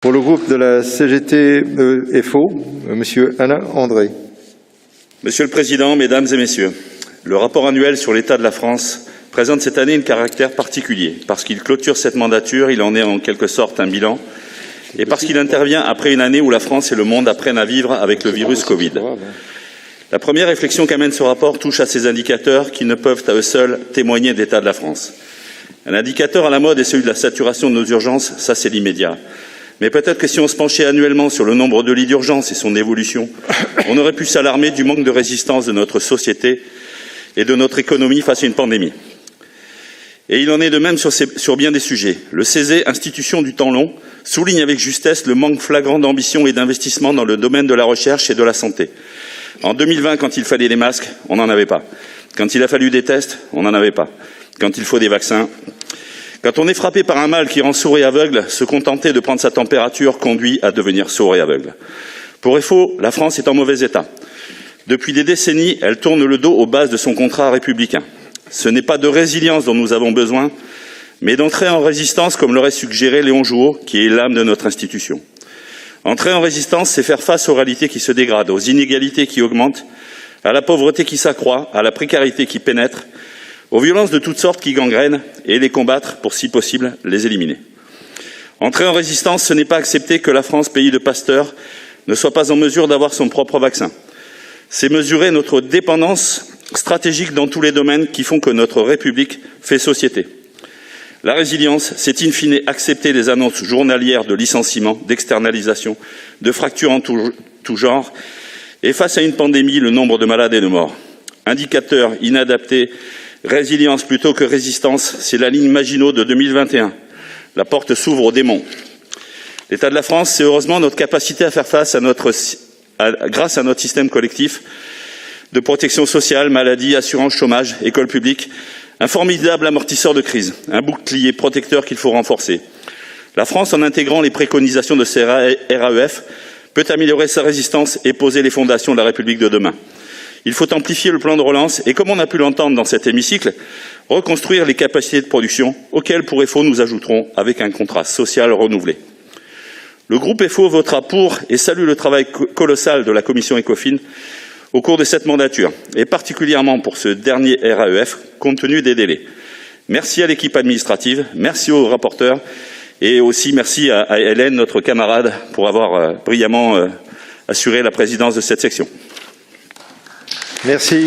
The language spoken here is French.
Pour le groupe de la CGT-FO, Monsieur Alain André. Monsieur le Président, Mesdames et Messieurs, le rapport annuel sur l'état de la France présente cette année un caractère particulier. Parce qu'il clôture cette mandature, il en est en quelque sorte un bilan, et parce qu'il intervient après une année où la France et le monde apprennent à vivre avec le virus Covid. La première réflexion qu'amène ce rapport touche à ces indicateurs qui ne peuvent à eux seuls témoigner de l'état de la France. Un indicateur à la mode est celui de la saturation de nos urgences, ça c'est l'immédiat. Mais peut-être que si on se penchait annuellement sur le nombre de lits d'urgence et son évolution, on aurait pu s'alarmer du manque de résistance de notre société et de notre économie face à une pandémie. Et il en est de même sur bien des sujets. Le CESE, institution du temps long, souligne avec justesse le manque flagrant d'ambition et d'investissement dans le domaine de la recherche et de la santé. En 2020, quand il fallait des masques, on n'en avait pas. Quand il a fallu des tests, on n'en avait pas. Quand il faut des vaccins. Quand on est frappé par un mal qui rend sourd et aveugle, se contenter de prendre sa température conduit à devenir sourd et aveugle. Pour effet, la France est en mauvais état. Depuis des décennies, elle tourne le dos aux bases de son contrat républicain. Ce n'est pas de résilience dont nous avons besoin, mais d'entrer en résistance comme l'aurait suggéré Léon Jouot, qui est l'âme de notre institution. Entrer en résistance, c'est faire face aux réalités qui se dégradent, aux inégalités qui augmentent, à la pauvreté qui s'accroît, à la précarité qui pénètre, aux violences de toutes sortes qui gangrènent et les combattre pour, si possible, les éliminer. Entrer en résistance, ce n'est pas accepter que la France, pays de Pasteur, ne soit pas en mesure d'avoir son propre vaccin. C'est mesurer notre dépendance stratégique dans tous les domaines qui font que notre République fait société. La résilience, c'est in fine accepter les annonces journalières de licenciements, d'externalisation, de fractures en tout genre, et face à une pandémie, le nombre de malades et de morts. Indicateur inadapté, résilience plutôt que résistance, c'est la ligne Maginot de 2021. La porte s'ouvre aux démons. L'état de la France, c'est heureusement notre capacité à faire face grâce à notre système collectif de protection sociale, maladie, assurance chômage, école publique, un formidable amortisseur de crise, un bouclier protecteur qu'il faut renforcer. La France, en intégrant les préconisations de ces RAEF, peut améliorer sa résistance et poser les fondations de la République de demain. Il faut amplifier le plan de relance et, comme on a pu l'entendre dans cet hémicycle, reconstruire les capacités de production auxquelles, pour FO, nous ajouterons avec un contrat social renouvelé. Le groupe FO votera pour et salue le travail colossal de la commission ECOFIN au cours de cette mandature, et particulièrement pour ce dernier RAEF, compte tenu des délais. Merci à l'équipe administrative, merci aux rapporteurs, et aussi merci à Hélène, notre camarade, pour avoir brillamment assuré la présidence de cette section. Merci.